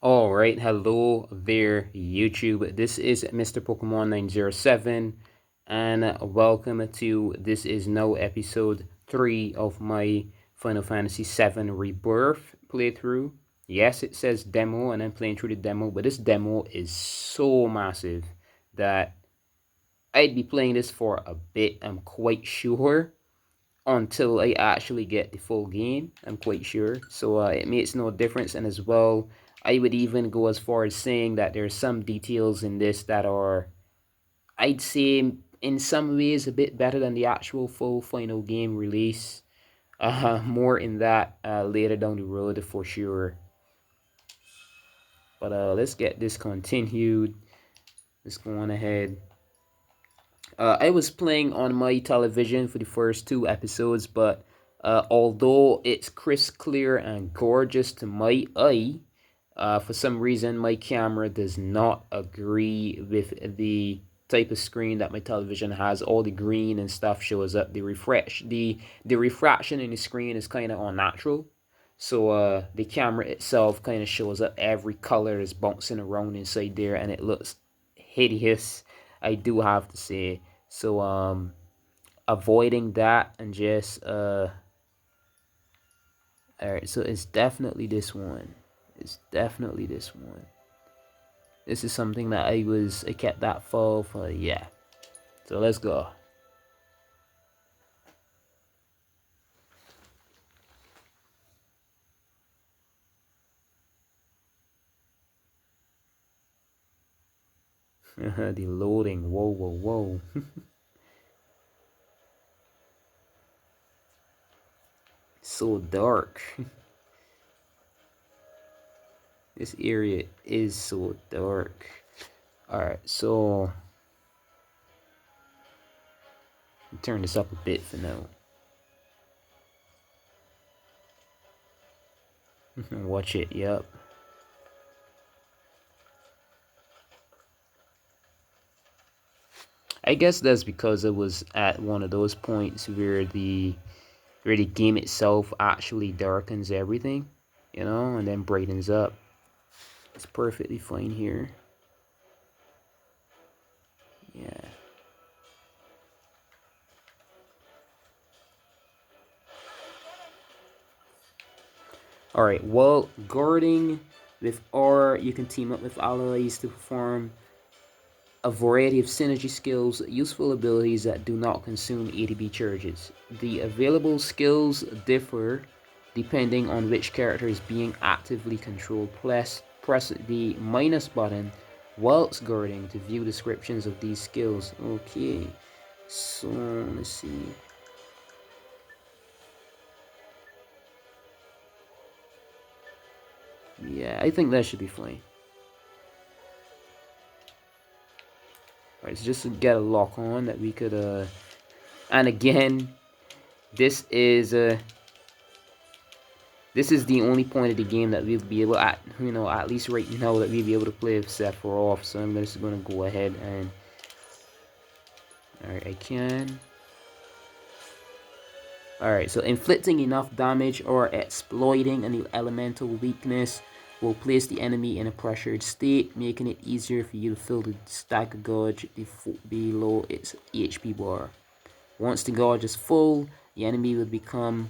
All right, hello there, YouTube. This is Mr. Pokemon 907, and welcome to this is now episode 3 of my Final Fantasy VII Rebirth playthrough. Yes, it says demo, and I'm playing through the demo, but this demo is so massive that I'd be playing this for a bit, I'm quite sure, until I actually get the full game. I'm quite sure. So it makes no difference. And as well, I would even go as far as saying that there's some details in this that are, I'd say, in some ways a bit better than the actual full final game release. More in that later down the road for sure. But let's get this continued. Let's go on ahead. I was playing on my television for the first two episodes, but although it's crisp, clear, and gorgeous to my eye, for some reason my camera does not agree with the type of screen that my television has. All the green and stuff shows up. The refraction in the screen is kind of unnatural. So the camera itself kind of shows up every color is bouncing around inside there, and it looks hideous. I do have to say. So avoiding that and just all right. So it's definitely this one. It's definitely this one. This is something that I kept that for yeah. So let's go. The loading. Whoa, whoa, whoa. So dark. This area is so dark. Alright, so turn this up a bit for now. Watch it, yep. I guess that's because it was at one of those points where the game itself actually darkens everything, you know, and then brightens up. It's perfectly fine here. Yeah. Alright, well, guarding with R, you can team up with allies to perform a variety of synergy skills, useful abilities that do not consume ATB charges. The available skills differ depending on which character is being actively controlled. Press the minus button whilst guarding to view descriptions of these skills. Okay, so let's see. Yeah, I think that should be fine. Alright, so just to get a lock on that we could and again, this is the only point of the game that we'll be able at, you know, at least right now, that we'll be able to play with Sephiroth. So I'm just gonna go ahead and alright, I can. Alright, so inflicting enough damage or exploiting an elemental weakness will place the enemy in a pressured state, making it easier for you to fill the stagger gauge below its HP bar. Once the gauge is full, the enemy will become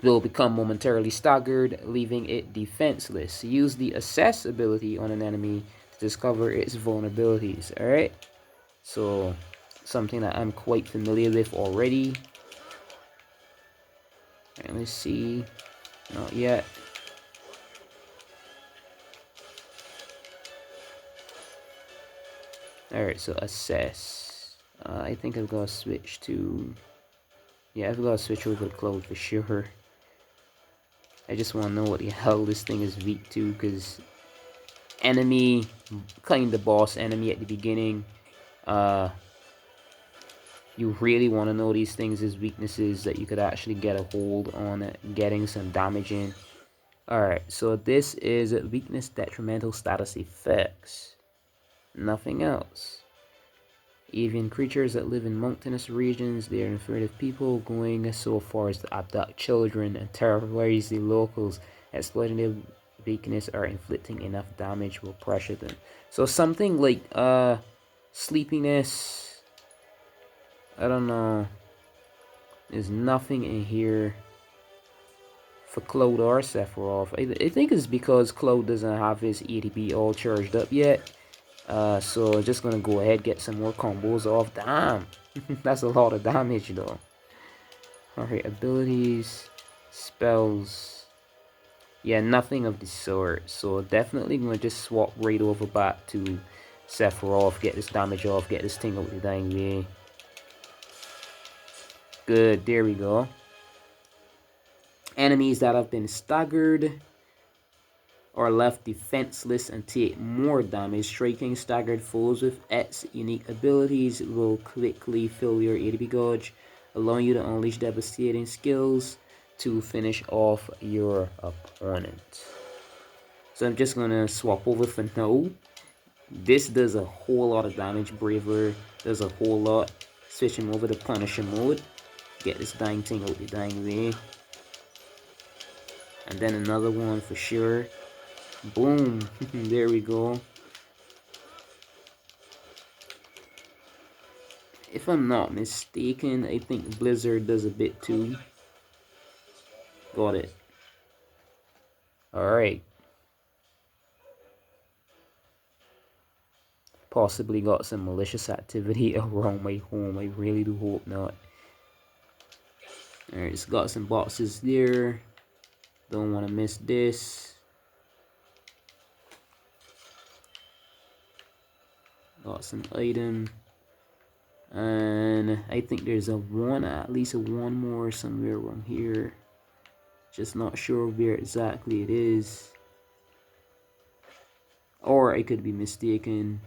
momentarily staggered, leaving it defenseless. Use the assess ability on an enemy to discover its vulnerabilities. Alright, so something that I'm quite familiar with already. Alright, let's see. Not yet. Alright, so assess. I think I've got to switch to... Yeah, I've got to switch over to Cloud for sure. I just want to know what the hell this thing is weak to, because enemy, kind of boss enemy at the beginning, you really want to know these things as weaknesses that you could actually get a hold on it, getting some damage in. Alright, so this is weakness detrimental status effects. Nothing else. Avian creatures that live in mountainous regions, they are afraid of people, going so far as to abduct children and terrorize the locals, exploiting their weakness are inflicting enough damage will pressure them. So something like sleepiness. I don't know. There's nothing in here for Claude or Sephiroth. I think it's because Claude doesn't have his ATB all charged up yet. So just gonna go ahead get some more combos off. Damn, that's a lot of damage though. Alright, abilities, spells. Yeah, nothing of the sort. So definitely gonna just swap right over back to Sephiroth, get this damage off, get this thing out the dang way. Good, there we go. Enemies that have been staggered or left defenseless and take more damage. Striking staggered foes with X unique abilities will quickly fill your ATB gauge, allowing you to unleash devastating skills to finish off your opponent. So I'm just gonna swap over for now. This does a whole lot of damage. Braver does a whole lot. Switching over to Punisher mode. Get this dang thing out the dang way. And then another one for sure. Boom. There we go. If I'm not mistaken, I think Blizzard does a bit too. Got it. Alright. Possibly got some malicious activity around my home. I really do hope not. Alright, it's got some boxes there. Don't want to miss this. Got some item. And I think there's at least a one more somewhere around here. Just not sure where exactly it is. Or I could be mistaken.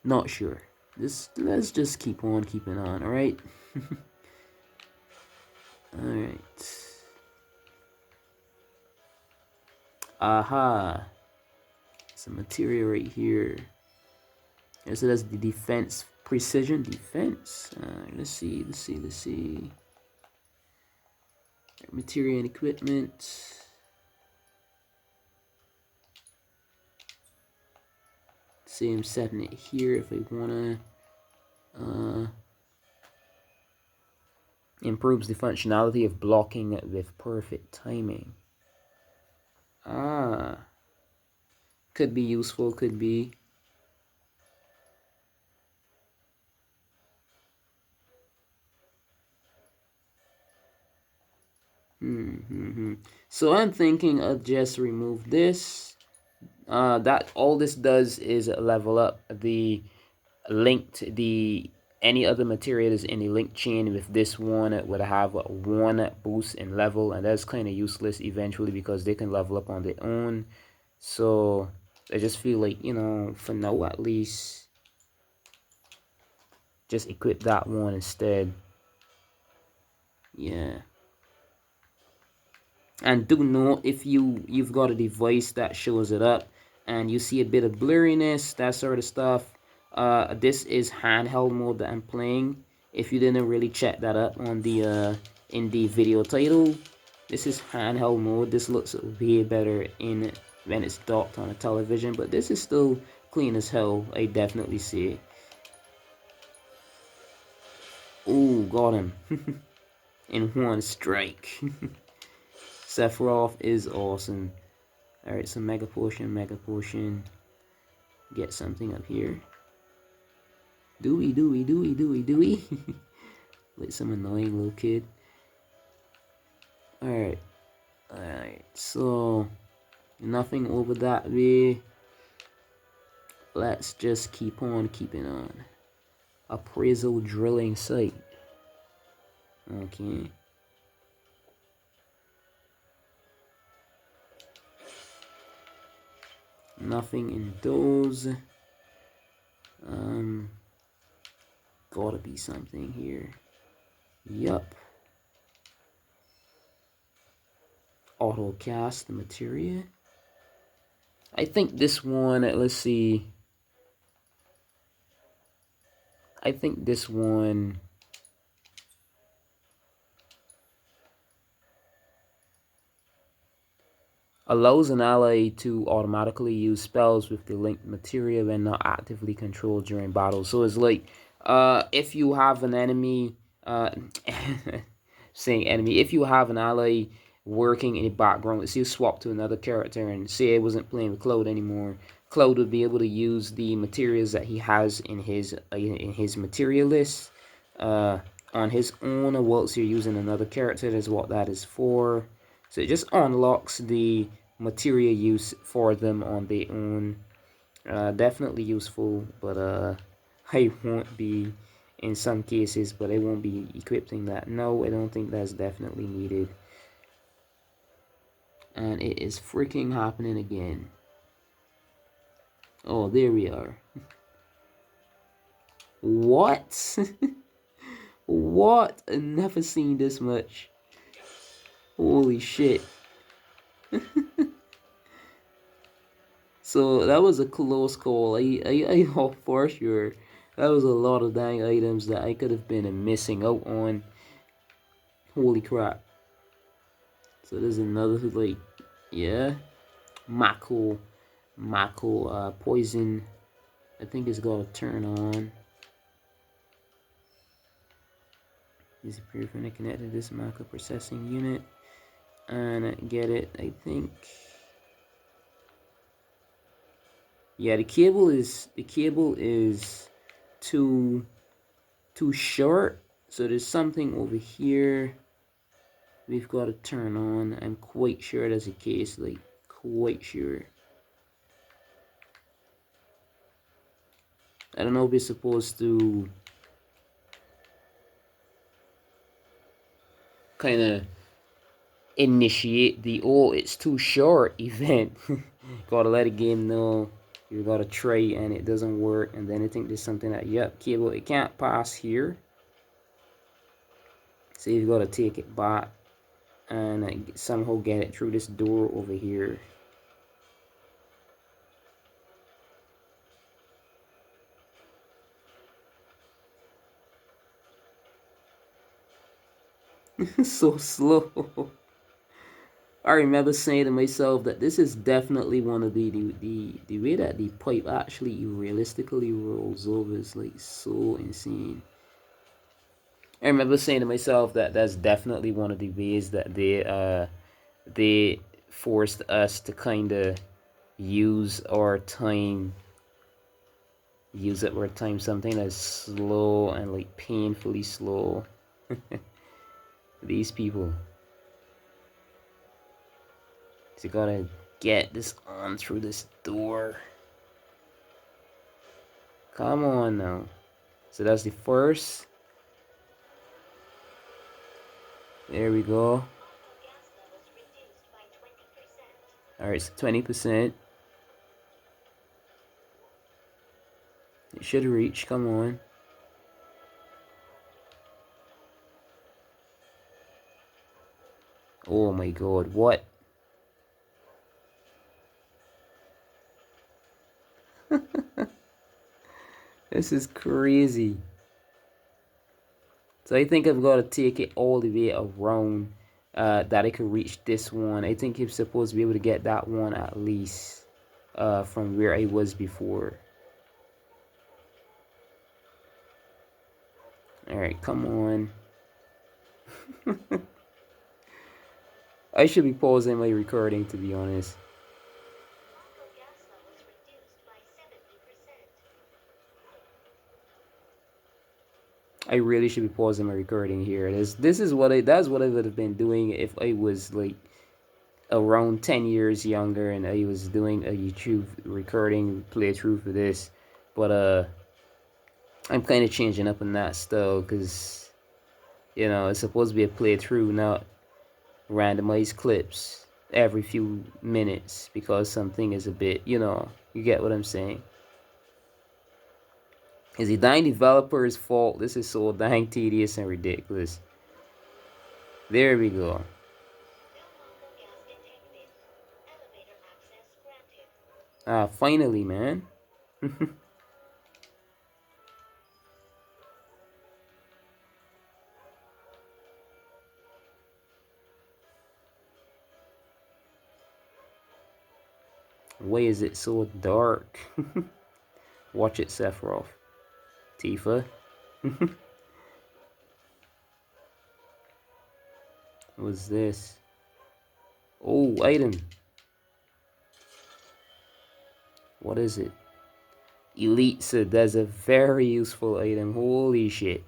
Not sure. Let's just keep on keeping on, alright? Alright. Aha. Some material right here. So that's the defense. Precision defense. Let's see. Material and equipment. Say I'm setting it here if I wanna. Improves the functionality of blocking with perfect timing. Could be useful, could be. So I'm thinking I'll just remove this. That all this does is level up the any other materials in the link chain. With this one, it would have one boost in level, and that's kind of useless eventually because they can level up on their own. So I just feel like, you know, for now at least, just equip that one instead. Yeah. And do note, if you've got a device that shows it up and you see a bit of blurriness, that sort of stuff, this is handheld mode that I'm playing. If you didn't really check that up on the in the video title, this is handheld mode. This looks way better when it's docked on a television, but this is still clean as hell, I definitely see. Ooh, got him. In one strike. Sephiroth is awesome. Alright, so Mega Potion. Get something up here. Dewey. Like some annoying little kid. Alright, so nothing over that way. Let's just keep on keeping on. Appraisal drilling site. Okay. Nothing in those. Gotta be something here. Yup. Auto cast the materia. I think this one, let's see. I think this one. Allows an ally to automatically use spells with the linked materia when not actively controlled during battle. So it's like, if you have an enemy, saying enemy, if you have an ally working in the background, let's say you swap to another character and say I wasn't playing with Cloud anymore, Cloud would be able to use the materials that he has in his material list on his own, whilst you're using another character. Is what that is for. So it just unlocks the material use for them on their own. Definitely useful, but I won't be in some cases, but I won't be equipping that. No, I don't think that's definitely needed. And it is freaking happening again. Oh, there we are. What? What? I've never seen this much. Holy shit. So that was a close call. I hope for sure. That was a lot of dang items that I could have been missing out on. Holy crap. So there's another, like, yeah. Mako poison. I think it's gonna turn on. Is briefly connected to this Mako processing unit. And get it, I think. Yeah, the cable is too short. So there's something over here we've got to turn on. I'm quite sure that's the case, like quite sure. I don't know if we're supposed to kind of initiate the "oh, it's too short" event. Gotta let the game know you gotta try and it doesn't work, and then I think there's something that, yep, cable, it can't pass here. So you've got to take it back and somehow get it through this door over here. So slow. I remember saying to myself that this is definitely one of the way that the pipe actually realistically rolls over is like so insane. I remember saying to myself that that's definitely one of the ways that they forced us to kind of use our time something that's slow and like painfully slow. These people. So you gotta get this on through this door. Come on now. So that's the first. There we go. Alright, so 20%. It should reach, come on. Oh my god, what? This is crazy. So I think I've got to take it all the way around that I could reach this one. I think you're supposed to be able to get that one at least from where I was before. Alright, come on. I should be pausing my recording, to be honest. I really should be pausing my recording here. That's what I would have been doing if I was like around 10 years younger and I was doing a YouTube recording playthrough for this. But I'm kind of changing up on that still because, you know, it's supposed to be a playthrough, not randomized clips every few minutes because something is a bit, you know, you get what I'm saying. Is the dang developer's fault? This is so dang tedious and ridiculous. There we go. Ah, finally, man. Why is it so dark? Watch it, Sephiroth. Tifa. What's this? Oh, item. What is it? Elite, so that's a very useful item. Holy shit.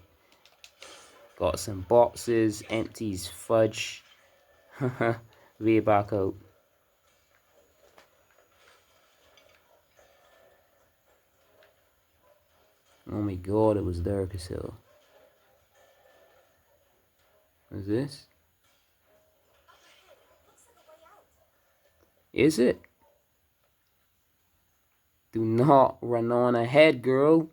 Got some boxes, empties, fudge. Way back out. Oh my god, it was dark as hell. What's this? Is it? Do not run on ahead, girl.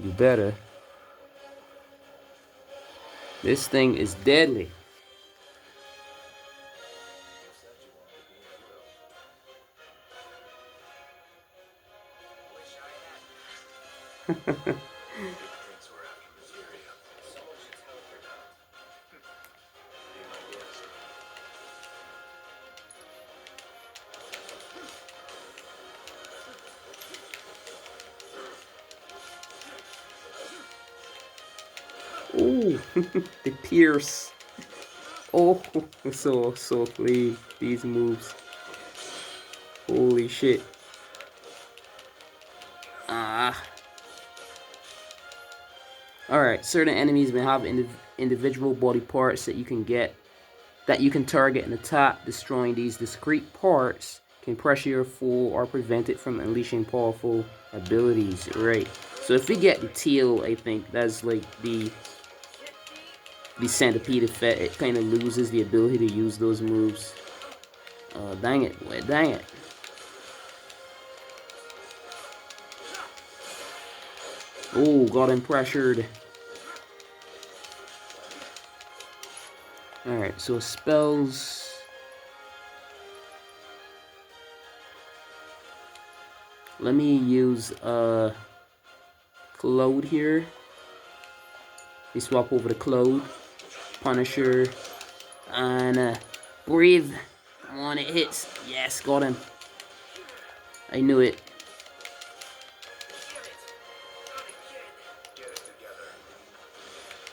You better. This thing is deadly. Oh, the pierce. Oh, so clean. These moves. Holy shit. Ah. Alright, certain enemies may have individual body parts that you can target and attack. Destroying these discrete parts can pressure your foe or prevent it from unleashing powerful abilities. Right. So if we get the tail, I think that's like the centipede effect. It kind of loses the ability to use those moves. Dang it. Wait, dang it. Oh, got him pressured. Alright, so spells. Let me use Cloud here. We swap over to Cloud, Punisher, and Breathe. Come on, it hits. Yes, got him. I knew it.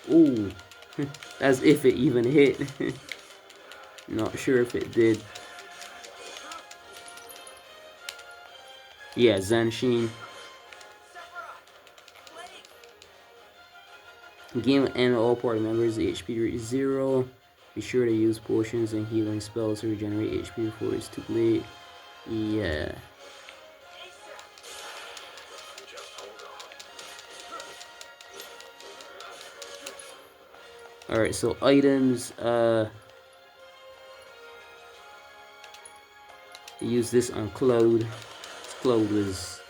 Ooh, as if it even hit. Not sure if it did. Yeah, Zanshin. Game and all party members, the HP rate is 0. Be sure to use potions and healing spells to regenerate HP before it's too late. Yeah. Alright, so items, use this on Cloud. Cloud is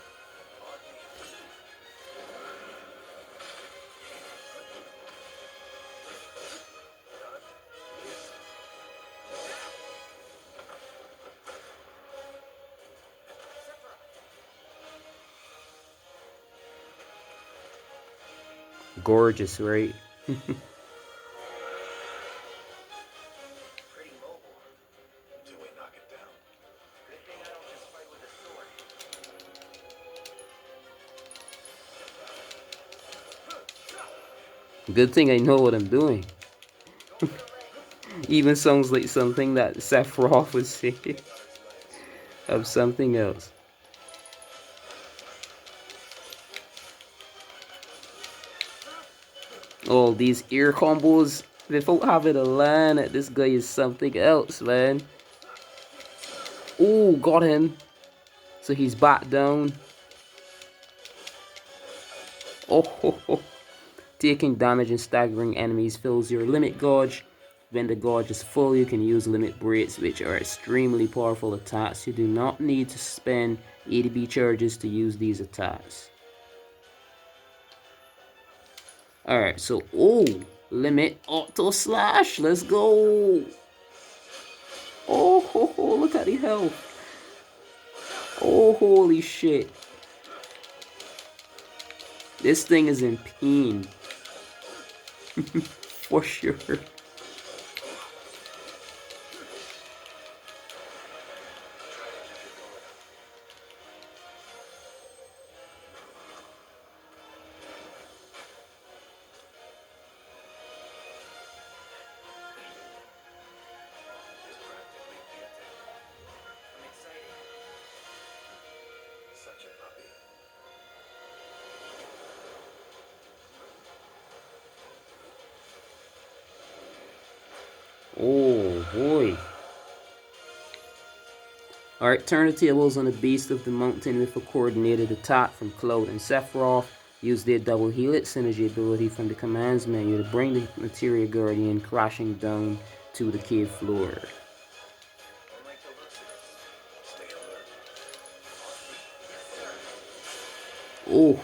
gorgeous, right? Good thing I know what I'm doing. Even sounds like something that Sephiroth would say of something else. Oh, these ear combos. Without having a land, this guy is something else, man. Oh, got him. So he's back down. Oh, ho, ho. Taking damage and staggering enemies fills your limit gauge. When the gauge is full, you can use limit breaks, which are extremely powerful attacks. You do not need to spend ADB charges to use these attacks. Alright, so, oh, limit auto slash. Let's go. Oh, ho, ho, look at the health. Oh, holy shit. This thing is in pain. For sure. Oh boy. Alright, turn the tables on the Beast of the Mountain with a coordinated attack from Cloud and Sephiroth. Use their double helix synergy ability from the commands menu to bring the Materia Guardian crashing down to the cave floor. Oh,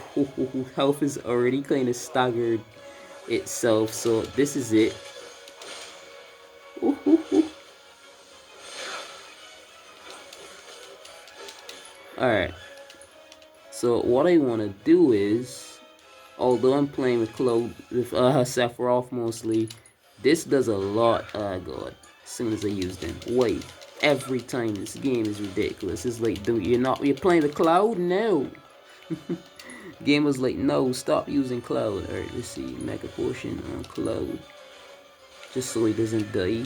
health is already kind of staggered itself, so this is it. Alright, so what I want to do is, although I'm playing with Cloud, with Sephiroth mostly, this does a lot. Oh god, as soon as I use them. Wait, every time. This game is ridiculous. It's like, dude, you're playing the Cloud? No. Game was like, no, stop using Cloud. Alright, let's see, Mega Potion on Cloud. Just so he doesn't die.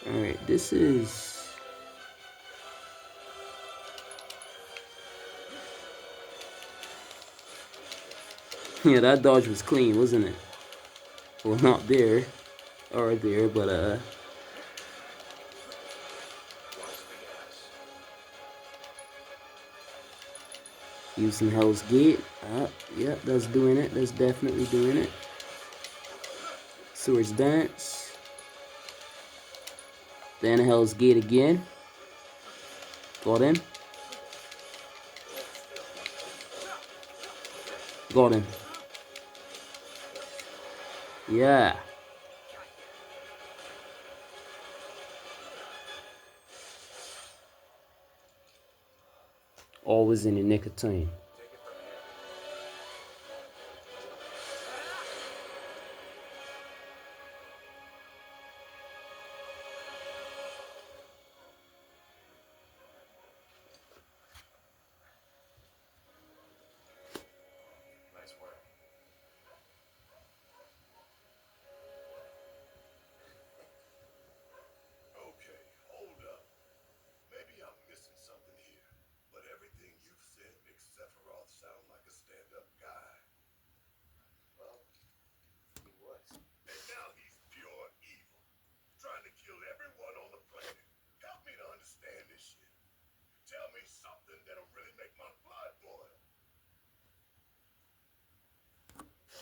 Alright, this is... yeah, that dodge was clean, wasn't it? Well, not there. Or there, but using Hell's Gate. Yeah, that's doing it. That's definitely doing it. Swords Dance. Then Hell's Gate again. Got him. Got him. Yeah. Always in the nick of time.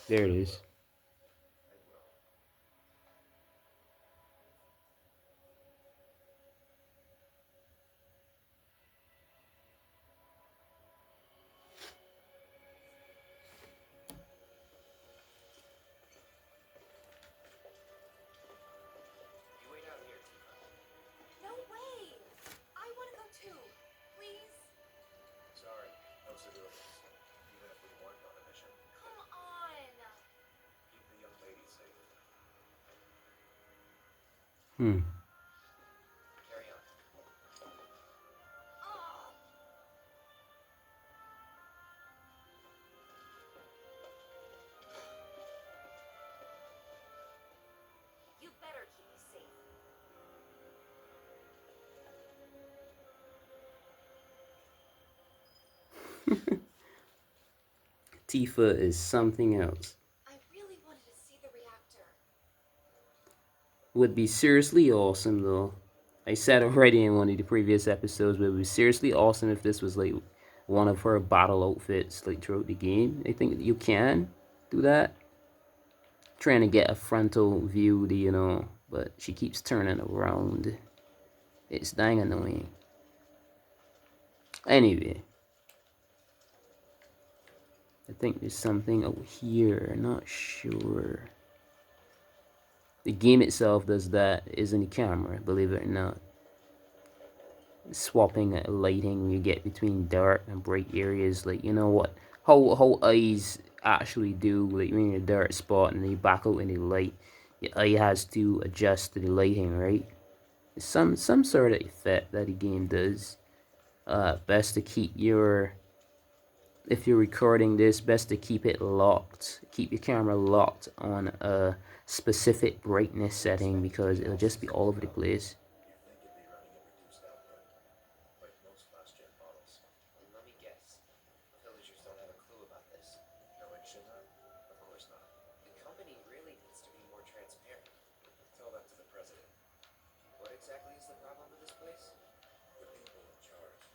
There it is. Hmm. You better keep me safe. Tifa is something else. I really wanted to see the reactor. Would be seriously awesome though. I said already in one of the previous episodes, but it would be seriously awesome if this was like one of her battle outfits like throughout the game. I think you can do that. Trying to get a frontal view, but she keeps turning around. It's dang annoying. Anyway, I think there's something over here. Not sure. The game itself does that, isn't the camera, believe it or not. Swapping lighting when you get between dark and bright areas, like, you know what, how eyes actually do, like when you're in a dark spot and then you back out in the light, your eye has to adjust to the lighting, right? Some sort of effect that the game does. Best to keep your, if you're recording this, best to keep it locked, keep your camera locked on a specific brightness setting, because it'll just be all over the place. Let me guess. Villagers don't have a clue about this. No, it should not. Of course not. The company really needs to be more transparent. Tell that to the president. What exactly is the problem with this place? The people in charge.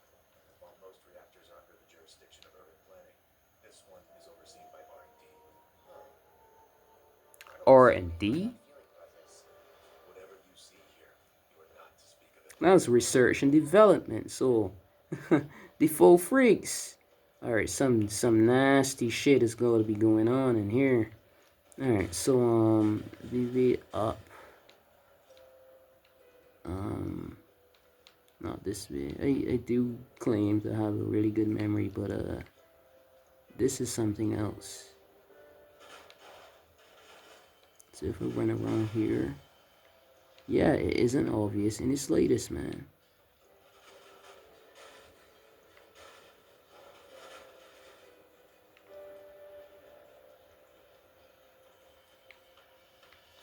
While most reactors are under the jurisdiction of urban planning, this one is overseen by R&D. Huh. R&D? Whatever you see here, you are not to speak of it. That's research and development, so the full freaks. Alright, some nasty shit is going to be going on in here. Alright, so VV up. Not this way. I do claim to have a really good memory, but this is something else. So if I run around here, yeah, it isn't obvious in the slightest, man.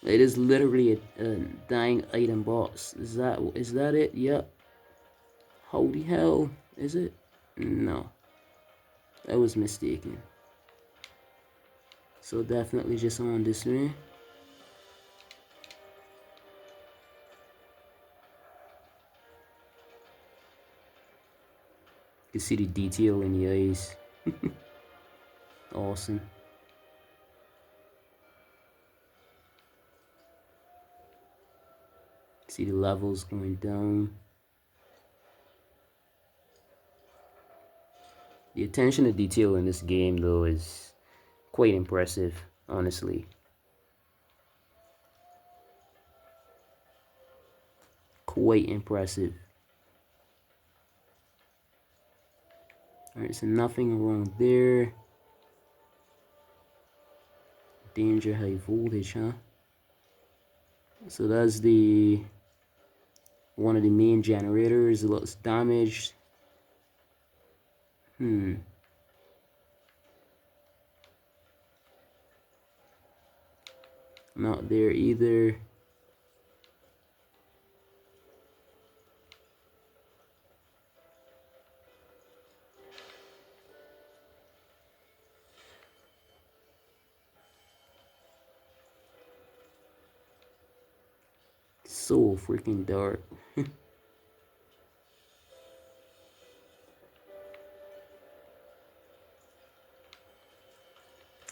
It is literally a dying item box. Is that it? Yep. Holy hell, is it? No, I was mistaken. So definitely just on this way. You can see the detail in the eyes. Awesome. See the levels going down. The attention to detail in this game, though, is quite impressive, honestly. Quite impressive. Alright, so nothing wrong there. Danger high voltage, huh? So that's the one of the main generators. It looks damaged. Not there either. So freaking dark.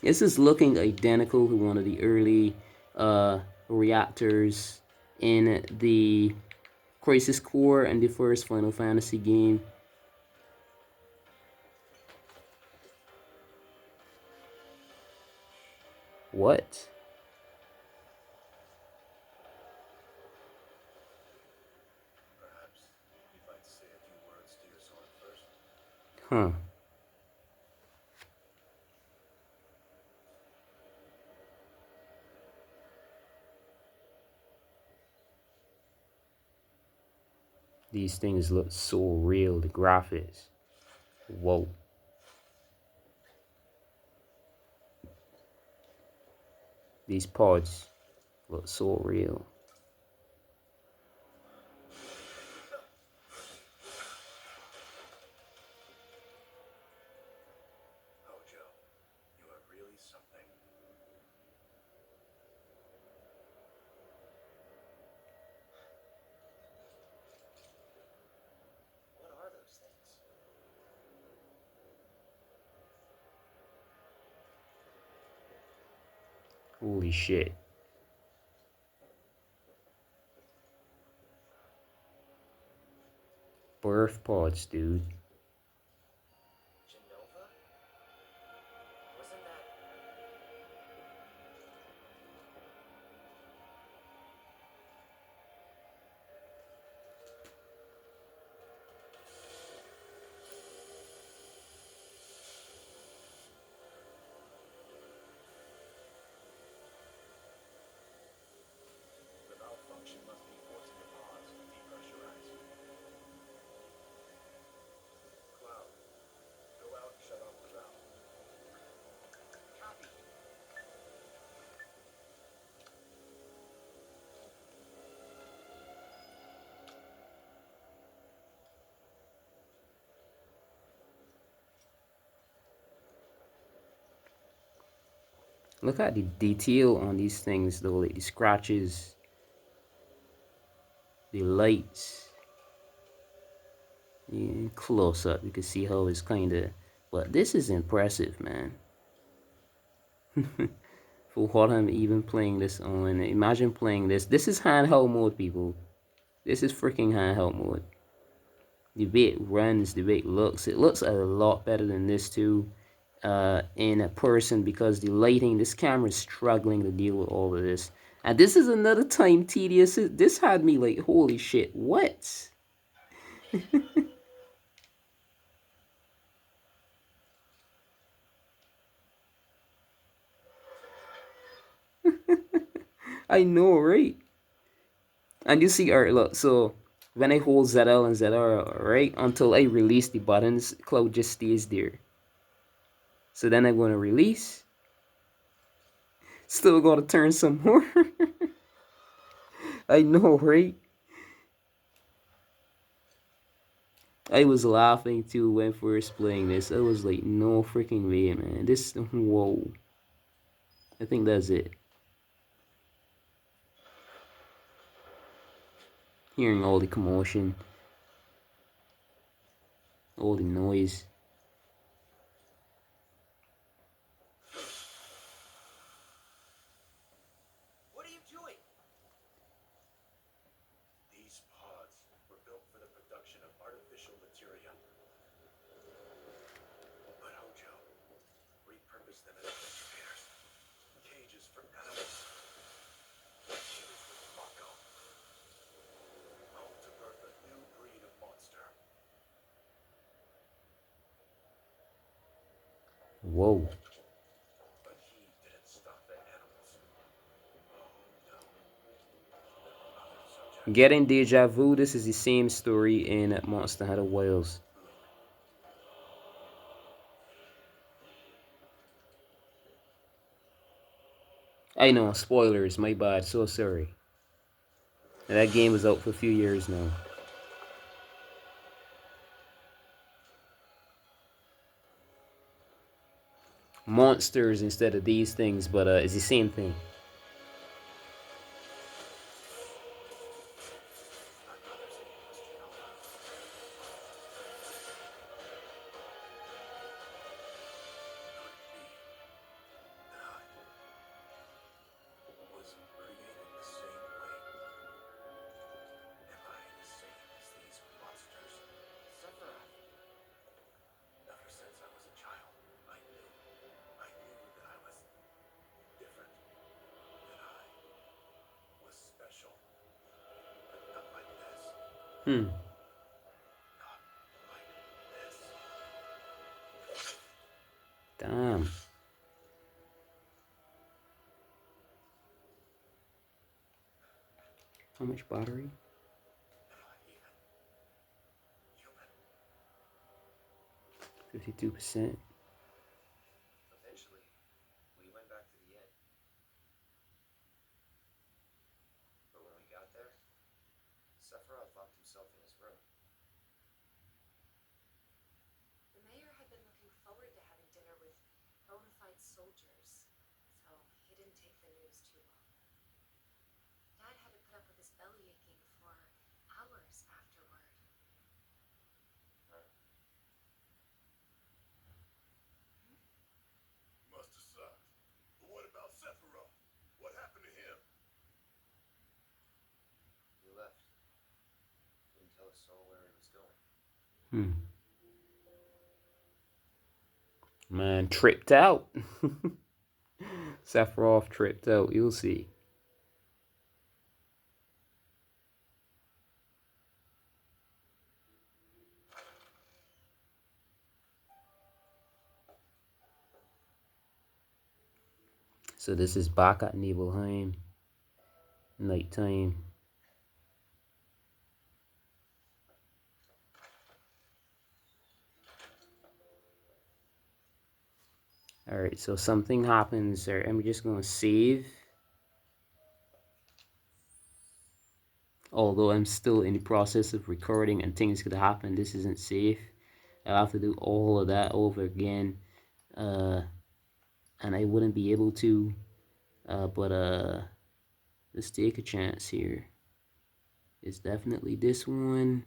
This is looking identical to one of the early reactors in the Crisis Core and the first Final Fantasy game. What? Perhaps you'd like to say a few words to your sword first? Huh. These things look so real, the graphics. Whoa. These pods look so real. Oh, Joe, you are really something. What are those things? Holy shit. Birth pods, dude. Look at the detail on these things though, like the scratches, the lights. Yeah, close up, you can see how it's kind of. But this is impressive, man. For what I'm even playing this on. Imagine playing this. This is handheld mode, people. This is freaking handheld mode. The way it runs, the way it looks a lot better than this too. In a person, because the lighting, this camera is struggling to deal with all of this. And this is another time tedious. This had me like, holy shit, what? I know, right? And you see, alright, look, so when I hold ZL and ZR, right, until I release the buttons, cloud just stays there. So then I'm going to release. Still got to turn some more. I know, right? I was laughing too when first playing this. I was like, no freaking way, man. This, whoa. I think that's it. Hearing all the commotion, all the noise. What are you doing? These pods were built for the production of artificial materia. But Hojo repurposed them as incubators, cages for animals. Cages with Mako, home to birth a new breed of monster. Whoa. But he didn't stop the animals. Oh no. There were other subjects. Getting deja vu. This is the same story in Monster Hunter Wales. I know, spoilers, my bad, so sorry. That game was out for a few years now. Monsters instead of these things, but it's the same thing. Hmm. Damn. How much battery? 52%. Eventually, we went back to the inn. But when we got there, Sephiroth locked himself in his room. The mayor had been looking forward to having dinner with bona fide soldiers, so he didn't take the news too well. Dad had to put up with his belly aching for hours afterward. Must have sucked. But what about Sephiroth? What happened to him? He left. Didn't tell a soul where he was going. Hmm. Man, tripped out. Sephiroth tripped out. You'll see. So this is back at Nibelheim. Nighttime. Alright, so something happens there. I'm just gonna save. Although I'm still in the process of recording and things could happen, this isn't safe. I'll have to do all of that over again. and I wouldn't be able to. But let's take a chance here. It's definitely this one.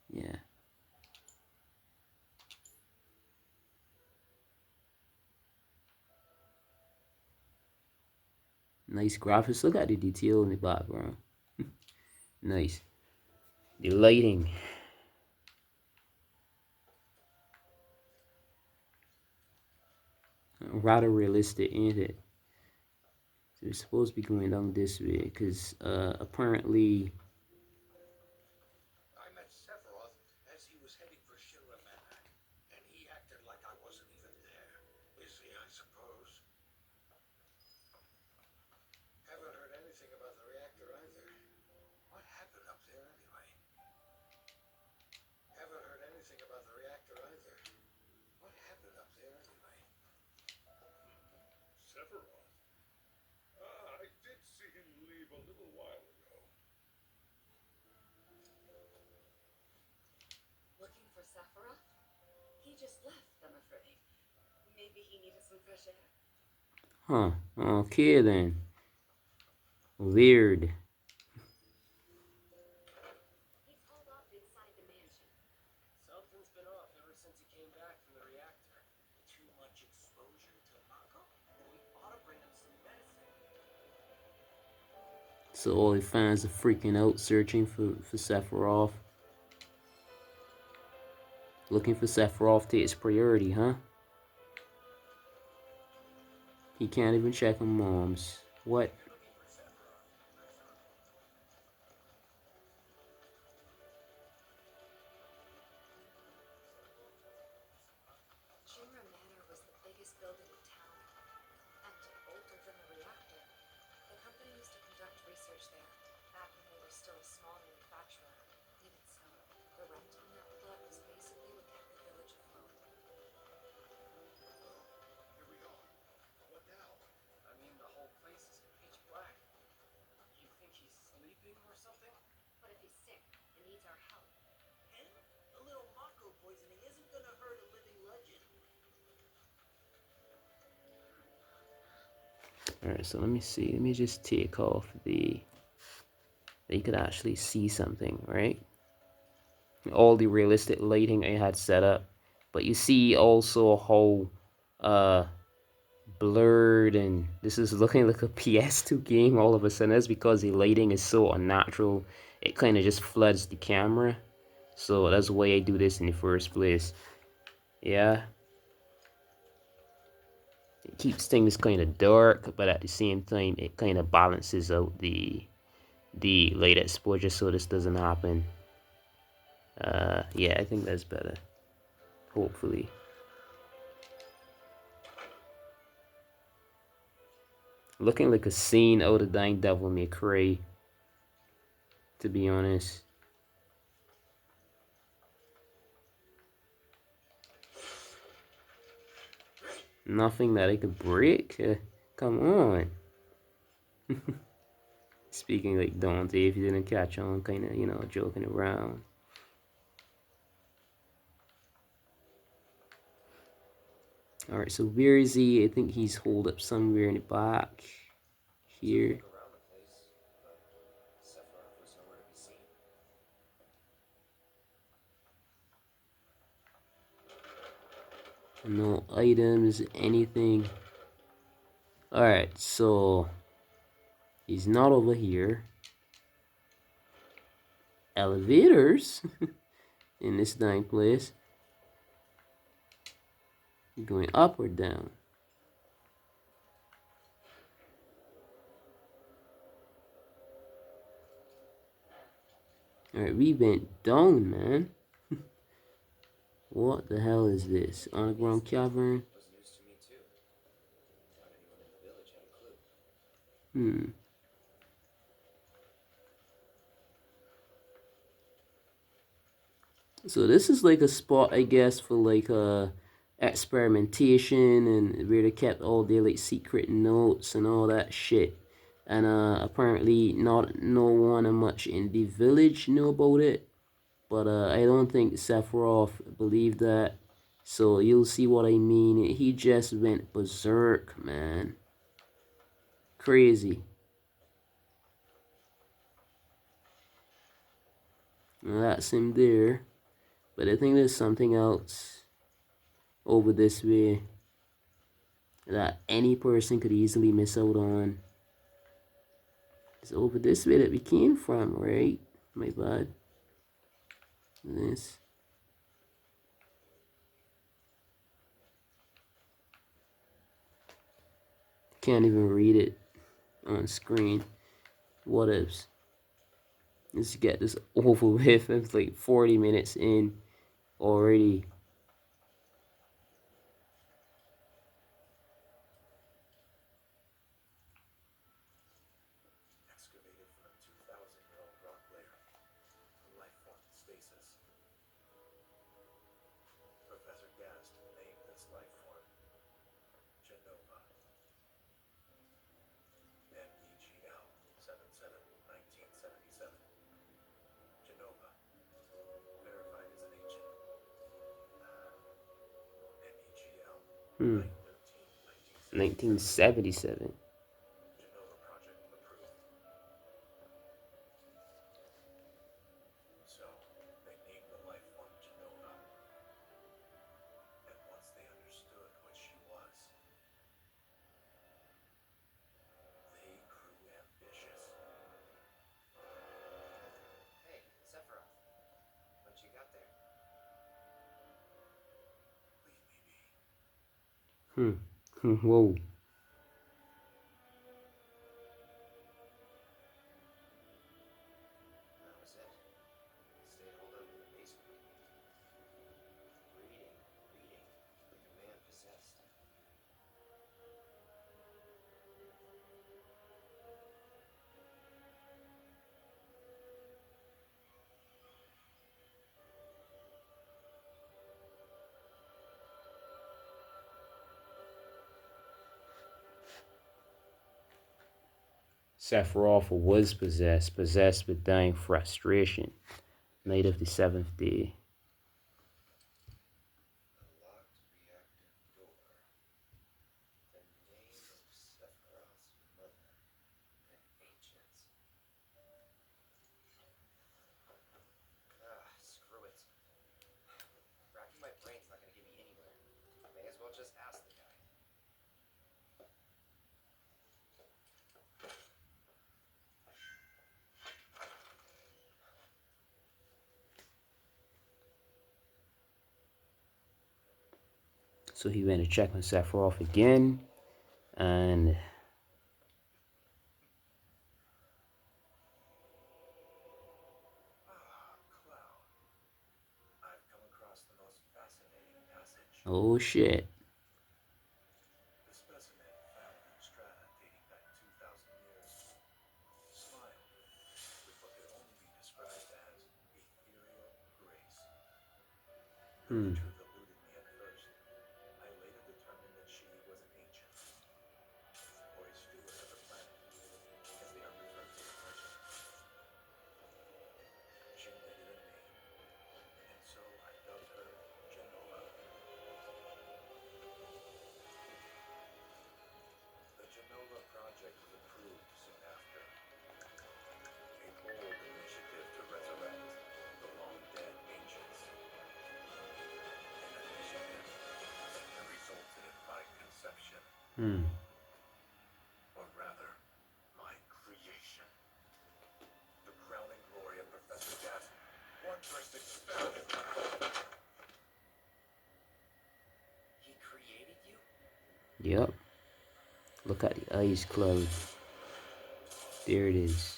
Yeah. Nice graphics. Look at the detail in the background. Nice. The lighting. Rather realistic, ain't it? So we're supposed to be going down this way, because apparently... I met Sephiroth as he was heading for Shinra Manor, and he acted like I wasn't even there. Busy, I suppose. Haven't heard anything about the reactor either. What happened up there anyway? Haven't heard anything about the reactor either. What happened up there anyway? Sephiroth? I did see him leave a little while ago. Looking for Sephiroth? He just left, I'm afraid. Maybe he needed some fresh air. Huh. Okay then. Weird. He's holed up inside the mansion. Something's been off ever since he came back from the reactor. Too much exposure to Mako? We ought to bring him some medicine. So all the fans are freaking out, searching for Sephiroth. Looking for Sephiroth takes priority, huh? He can't even check on moms. What? Shinra Manor was the biggest building in town, and older than the reactor. The company used to conduct research there, back when they were still a small manufacturer. Even so, the rent on that plot was basically what kept the village afloat. Here we are. What now? I mean, the whole place is pitch black. You think he's sleeping or something? What if he's sick and needs our help? And a little Mako poisoning isn't gonna hurt a living legend. Alright, so let me see. Let me just take off the... You could actually see something, right? All the realistic lighting I had set up. But you see also how blurred, and this is looking like a PS2 game all of a sudden. That's because the lighting is so unnatural. It kind of just floods the camera. So that's why I do this in the first place. Yeah. It keeps things kind of dark, but at the same time it kind of balances out the light exposure so this doesn't happen. Yeah, I think that's better. Hopefully. Looking like a scene out of Dying Devil May Cry, to be honest. Nothing that I could break? Come on. Speaking like Dante, if you didn't catch on, kind of, you know, joking around. Alright, so where is he? I think he's holed up somewhere in the back. Here. Around the place, but Sephiroth was nowhere to be seen. No items, anything. Alright, so he's not over here. Elevators in this dang place. Going up or down? Alright, we went down, man. What the hell is this? Underground cavern? Was news to me too. Not anyone in the village had a clue. So this is like a spot, I guess, for like experimentation, and where they kept all their like secret notes and all that shit. And apparently no one much in the village knew about it. But I don't think Sephiroth believed that. So you'll see what I mean. He just went berserk, man. Crazy. Well, that's him there. But I think there's something else over this way that any person could easily miss out on. It's over this way that we came from, right? My bad. This. Can't even read it on screen. What ifs? Let's get this over with. It's like 40 minutes in already. Excavated from a 2,000-year-old rock layer, life form stasis. Professor Gast named this life form JENOVA. NEGL 77-1977. JENOVA. Verified as an ancient. NEGL 1977. JENOVA project approved. So, they named the life form JENOVA. And once they understood what she was, they grew ambitious. Hey, Sephiroth. What you got there? Leave me be. Whoa. That was it. Stayed holed up in the basement. Reading, like a man possessed. Sephiroth was possessed with dying frustration. Night of the seventh day. A locked reactor door. The name of Sephiroth's mother. The ancients. Screw it. Racking my brain's not gonna get me anywhere. May as well just ask the guy. So he went to check on Sephiroth again, and Cloud. I've come across the most fascinating passage. oh shit. The specimen found in strata dating back 2,000 years. Smiled with what could only be described as ethereal grace. Though the truth eluded me at first, I later determined that she was an ancient, or a steward of the planet, as they are referred to in legend. She needed a name, and so I dubbed her JENOVA. The JENOVA project was approved soon after. A bold initiative to resurrect the long-dead ancients. An initiative that resulted in my conception. Or rather, my creation. The crowning glory of Professor Gast's wondrous experiment. He created you? Yep. Look at the eyes closed. There it is.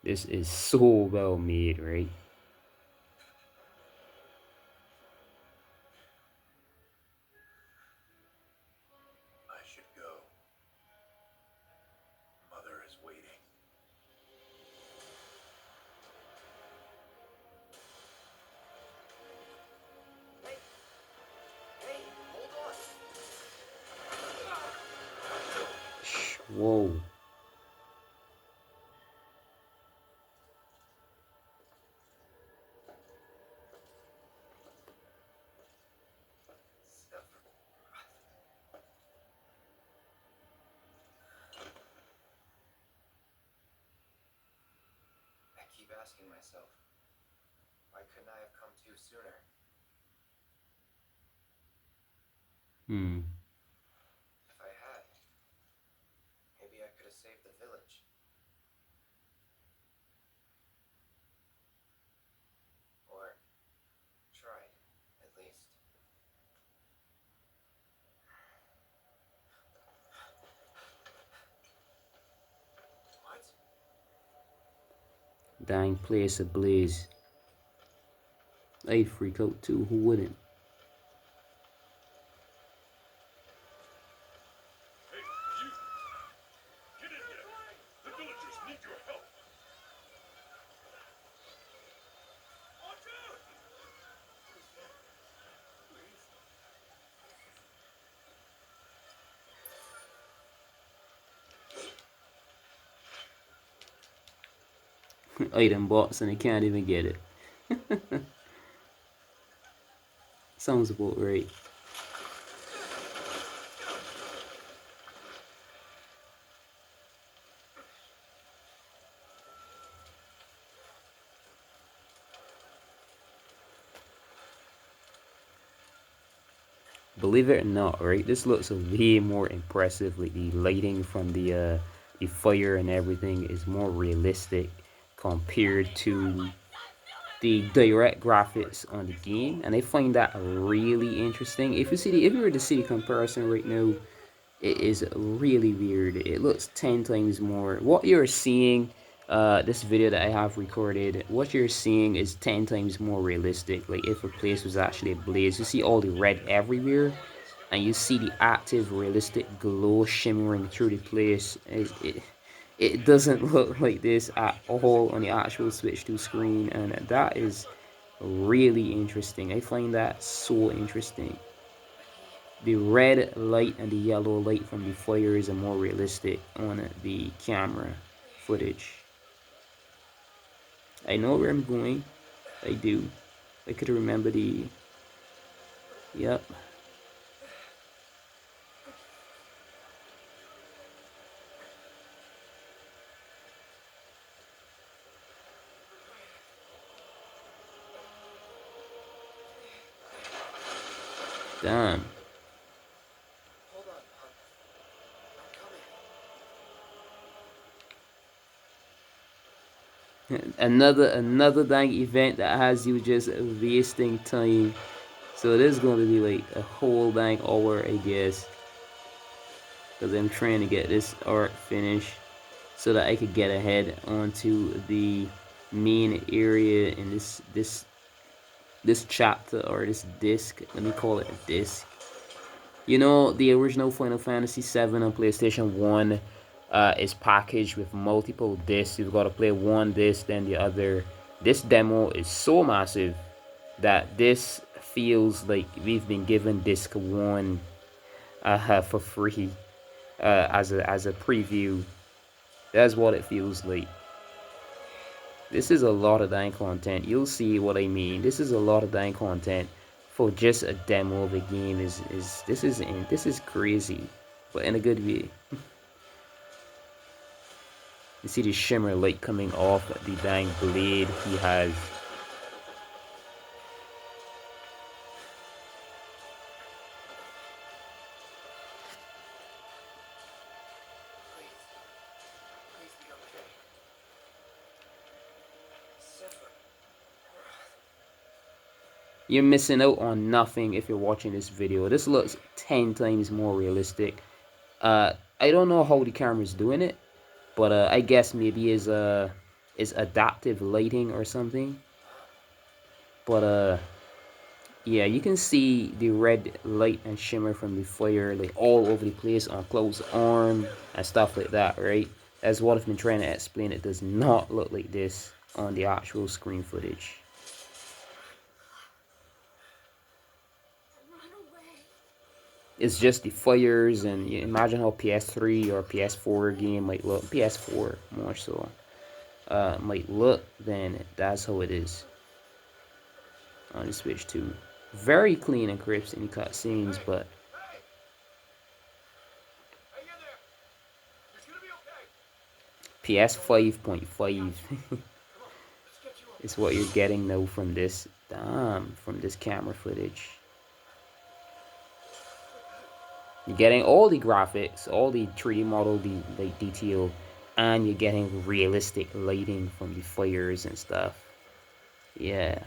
This is so well made, right? I should go. Mother is waiting. Whoa. I keep asking myself, why couldn't I have come to sooner? If I had, maybe I could have saved the village. Or tried, at least. What? Dang place ablaze. I'd freak out too, who wouldn't? Hey, you! Get in there! The villagers need your help! Watch out! Item box and they can't even get it. Sounds about right. Believe it or not, right? This looks way more impressive. Like the lighting from the fire and everything is more realistic compared to the direct graphics on the game, and I find that really interesting. If you were to see the comparison right now, it is really weird. It looks 10 times more. What you're seeing, this video that I have recorded, what you're seeing is 10 times more realistic. Like if a place was actually ablaze, you see all the red everywhere, and you see the active, realistic glow shimmering through the place. It doesn't look like this at all on the actual Switch 2 screen, and that is really interesting. I find that so interesting. The red light and the yellow light from the fires are more realistic on the camera footage. I know where I'm going. I do. I could remember the... Yep. Damn. Hold on, Pop. I'm coming. Another dang event that has you just wasting time. So this is going to be like a whole dang hour, I guess, because I'm trying to get this arc finished so that I could get ahead onto the main area in this chapter, or this disc. Let me call it a disc. You know, the original Final Fantasy VII on PlayStation 1 is packaged with multiple discs. You've got to play one disc, then the other. This demo is so massive that this feels like we've been given disc 1 for free as a preview. That's what it feels like. This is a lot of dang content. You'll see what I mean. This is a lot of dang content for just a demo of a game. This is crazy, but in a good way. You see the shimmer light coming off the dang blade he has. Please be okay. Zephyr. You're missing out on nothing if you're watching this video. This looks 10 times more realistic. I don't know how the camera's doing it, but I guess maybe is adaptive lighting or something. But yeah, you can see the red light and shimmer from the fire like all over the place on Cloud's arm and stuff like that, right? As what I've been trying to explain, it does not look like this on the actual screen footage. Run away. It's just the fires, and you imagine how PS3 or PS4 game might look. PS4 more so might look. Then that's how it is on the Switch 2. Very clean and crisp in the cutscenes, but Hey! Hey, you there! You're gonna be okay! PS 5.5 Come on, let's get you up. is what you're getting now from this. From this camera footage. You're getting all the graphics, all the 3D model, the like detail, and you're getting realistic lighting from the fires and stuff. Yeah.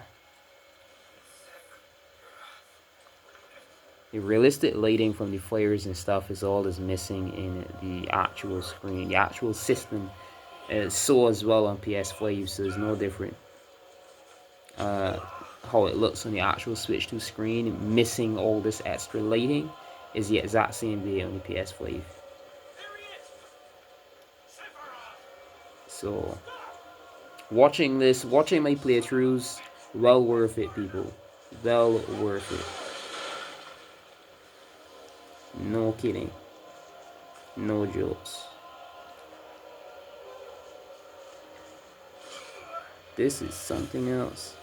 The realistic lighting from the fires and stuff is all that's missing in the actual screen. The actual system is so as well on PS5, so it's no different. How it looks on the actual Switch 2 screen, missing all this extra lighting, is the exact same way on the PS5. There he is! Sephiroth! So, watching my playthroughs, well worth it, people. Well worth it. No kidding. No jokes. This is something else.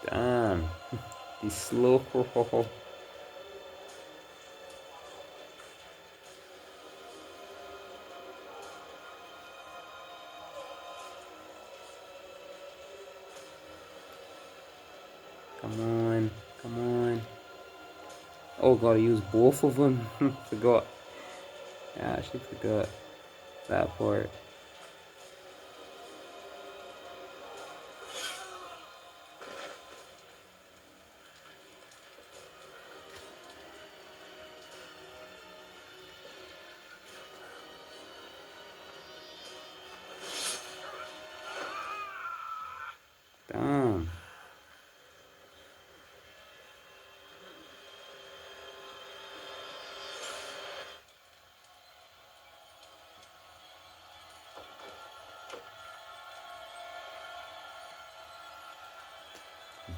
Damn. The slow. Come on. Come on. Oh, gotta use both of them. Forgot. I actually forgot that part. Damn.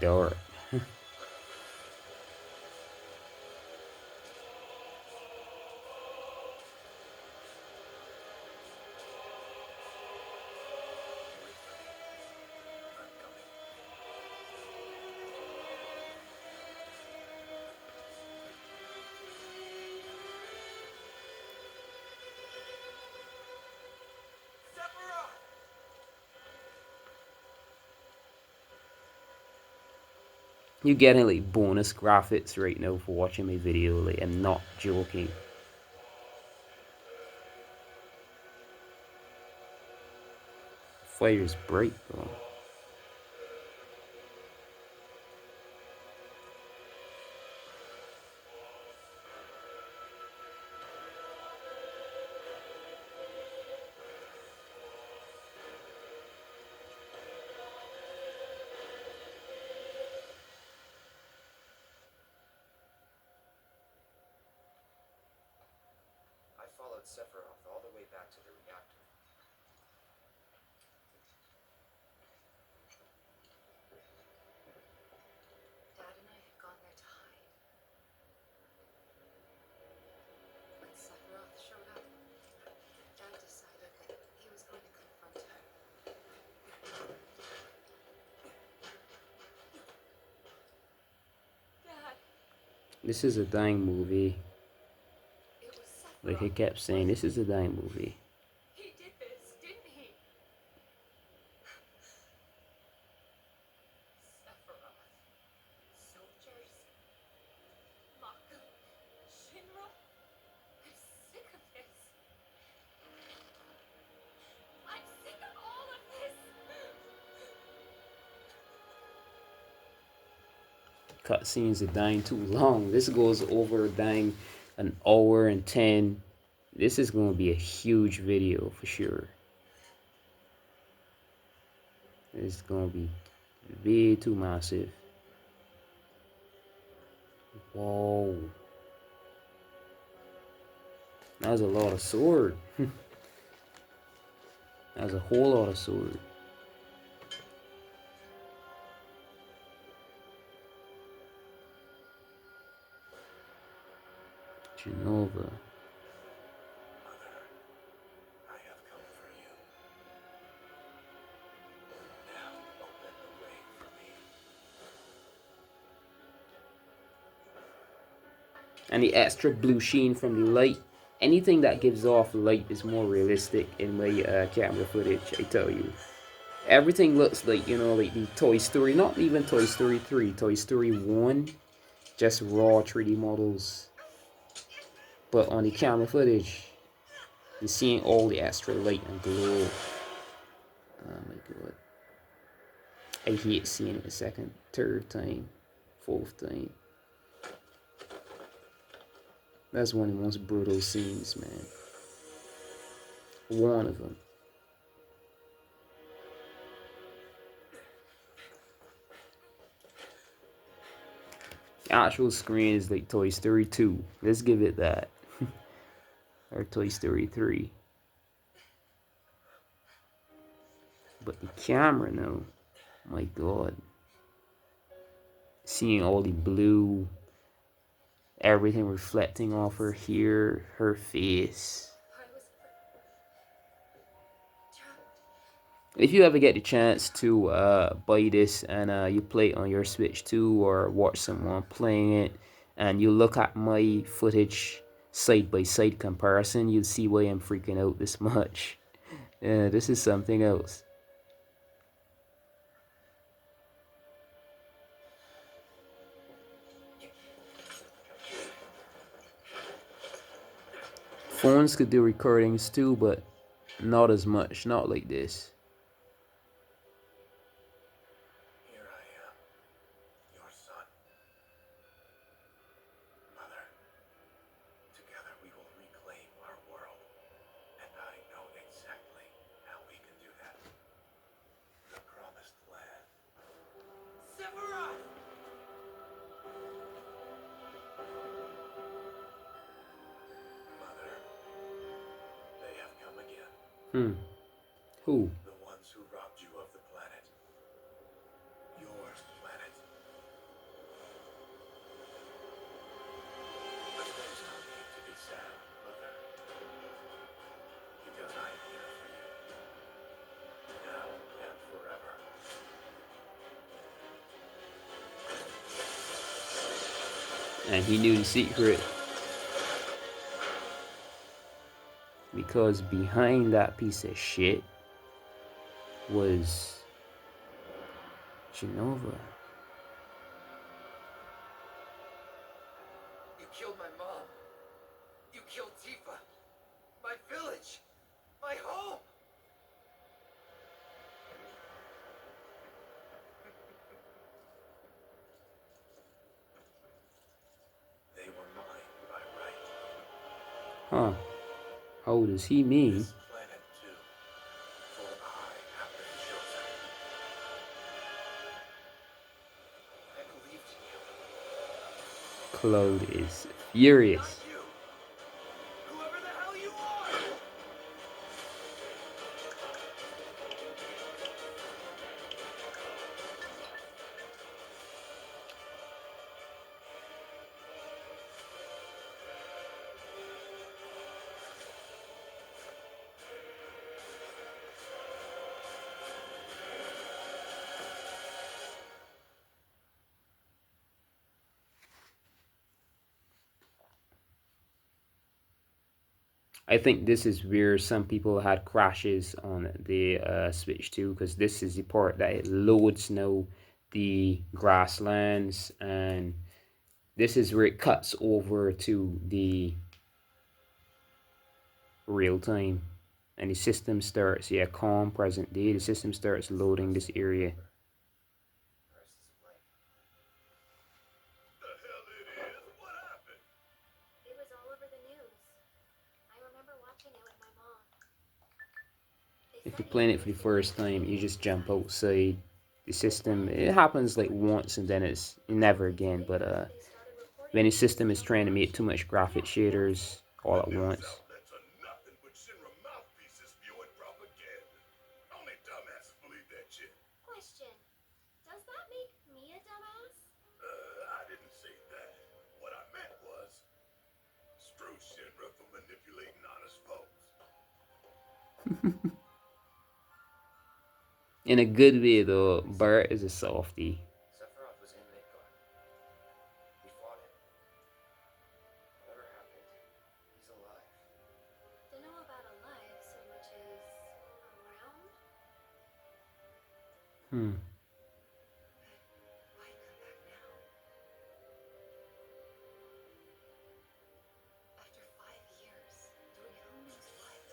Dark. Sephiroth! You getting like bonus graphics right now for watching my video. Like, I'm not joking. Fire's bright, bro. I followed Sephiroth all the way back to the reactor. Dad and I had gone there to hide. When Sephiroth showed up, Dad decided that he was going to confront him. Dad, This is a dying movie. it was Sephiroth. Like I kept saying, this is a dying movie. He did this, didn't he? Sephiroth. Soldiers. Mako. Shinra. I'm sick of this. I'm sick of all of this. Cutscenes are dying too long. This goes over dying an hour and 10. This is going to be a huge video for sure. It's going to be way too massive. Whoa. That was a lot of sword. That's a whole lot of sword. JENOVA. Mother, I have come for you. Now open the way for me. And the extra blue sheen from the light. Anything that gives off light is more realistic in my camera footage, I tell you. Everything looks like, you know, like the Toy Story, not even Toy Story 3, Toy Story 1, just raw 3D models. But on the camera footage, you're seeing all the extra light and glow. Oh my god. I hate seeing it a second, third time, fourth time. That's one of the most brutal scenes, man. One of them. The actual screen is like Toy Story 2. Let's give it that. Or Toy Story 3. But the camera, no. My god. Seeing all the blue, everything reflecting off her hair, her face. If you ever get the chance to buy this and you play it on your Switch 2 or watch someone playing it and you look at my footage side by side comparison, you'll see why I'm freaking out this much. This is something else. Phones could do recordings too, but not as much, not like this. Here I am, your son. Mother, together we will reclaim our world. And I know exactly how we can do that. The promised land. Samurai! Mother, they have come again. Who? The ones who robbed you of the planet. Your planet. But there's no need to be sad, Mother. Because I'm here for you. Now and forever. And he knew the secret. Because behind that piece of shit was JENOVA. You killed my mom. You killed Tifa. My village. My home. They were mine by right. Huh. How does he mean? This planet too. For I have been chosen. I believed in you. Cloud is furious. Not you. Whoever the hell you are. I think this is where some people had crashes on the Switch 2, because this is the part that it loads now the grasslands, and this is where it cuts over to the real time, and the system starts, yeah, calm present day, the system starts loading this area. The hell it is? What happened? It was all over the news. I remember watching it with my mom. If you're playing it for the first time, you just jump outside the system. It happens like once and then it's never again, but when the system is trying to make too much graphic shaders all at once. Outlets are nothing but Shinra mouthpieces spewing propaganda. question. Does that make me a dumbass? I didn't say that. What I meant was, screw Shinra for manipulating honest folks. In a good way, though, Bart is a softie. Sephiroth was in Midgard. We fought him. Whatever happened, he's alive. Don't know about alive so much as around. Hmm. Why come back now? After 5 years, doing who knows what.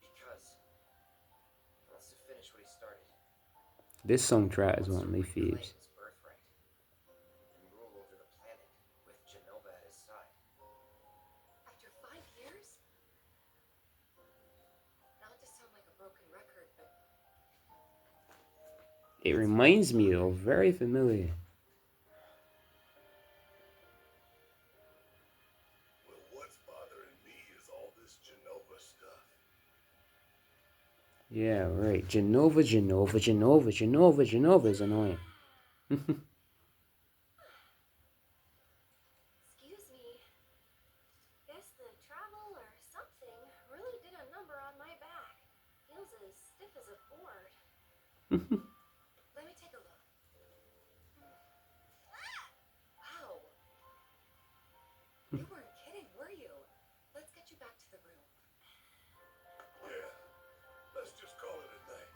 Because he wants to finish what he started. This soundtrack is He one of wants my to reclaim faves. his birthright and rule over the planet with JENOVA at his side. After 5 years? Not to sound like a broken record, but It reminds me, though, very familiar. Well, what's bothering me is all this JENOVA stuff. Yeah, right. JENOVA is annoying. excuse me. Guess the travel or something really did a number on my back. Feels as stiff as a board. Let me take a look. Wow. You weren't kidding, were you? Let's get you back to the room. Yeah, let's just call it a night.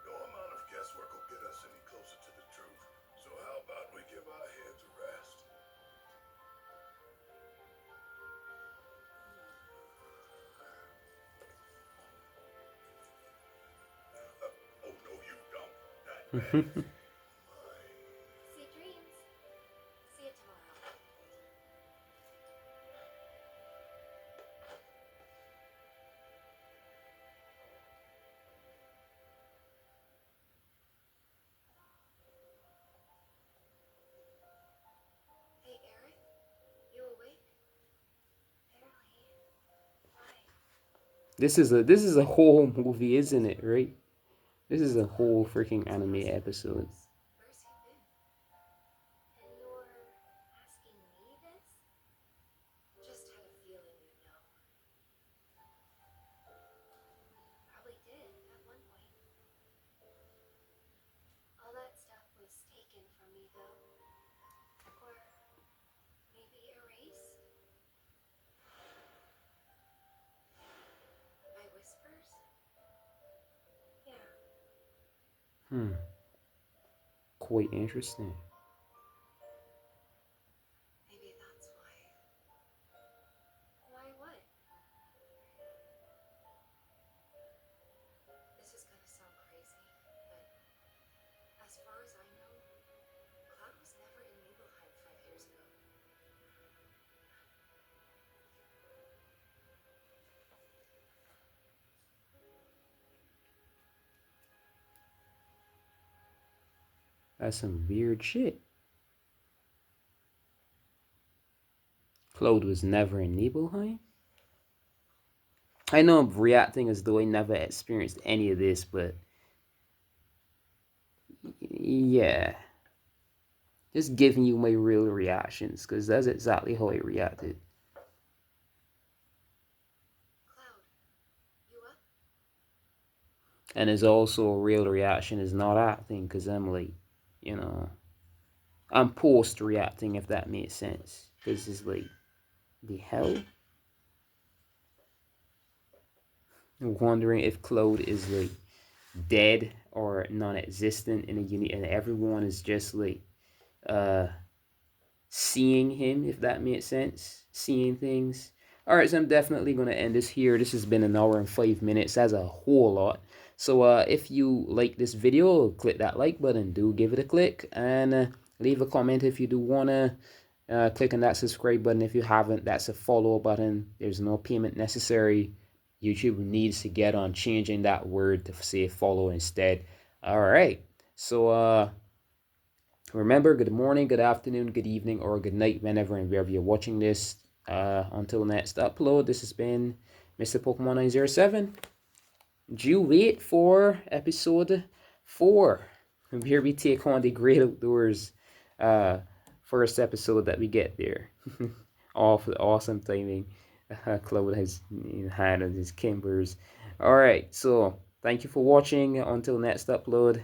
No amount of guesswork will get us any closer to the truth. So how about we give our heads a rest? Oh, no, you don't. That bad. Sweet dreams. See you tomorrow. Hey, Eric? You awake? Barely. Why? This is a whole movie, isn't it? Right? This is a whole freaking anime episode. Where's he been? And you're asking me this? Just had a feeling you'd know. Probably did at one point. All that stuff was taken from me, though. Or maybe erased? By whispers? Yeah. Quite interesting. Maybe that's why. Why what? This is gonna sound crazy, but as far as I know, Cloud was never in Nibelheim 5 years ago. That's some weird shit. Claude was never in Nibelheim? I know I'm reacting as though I never experienced any of this, but yeah. Just giving you my real reactions, because that's exactly how I reacted. Cloud, you up? And it's also a real reaction is not acting, because I'm like, I'm post reacting, if that makes sense. Because it's like, the hell? I'm wondering if Claude is like dead or non-existent in a unit, and everyone is just like seeing him, if that makes sense, seeing things. All right, so I'm definitely going to end this here. This has been 1 hour and 5 minutes. That's a whole lot. So if you like this video, click that like button. Do give it a click, and leave a comment if you do want to click on that subscribe button. If you haven't, that's a follow button. There's no payment necessary. YouTube needs to get on changing that word to say follow instead. All right, so remember, good morning, good afternoon, good evening, or good night, whenever and wherever you're watching this. Until next upload, this has been Mr. Pokemon 907. do wait for episode 4, where we take on the Great Outdoors. First episode that we get there. Awesome timing. Cloud has had on his Kimbers. All right, so thank you for watching. Until next upload.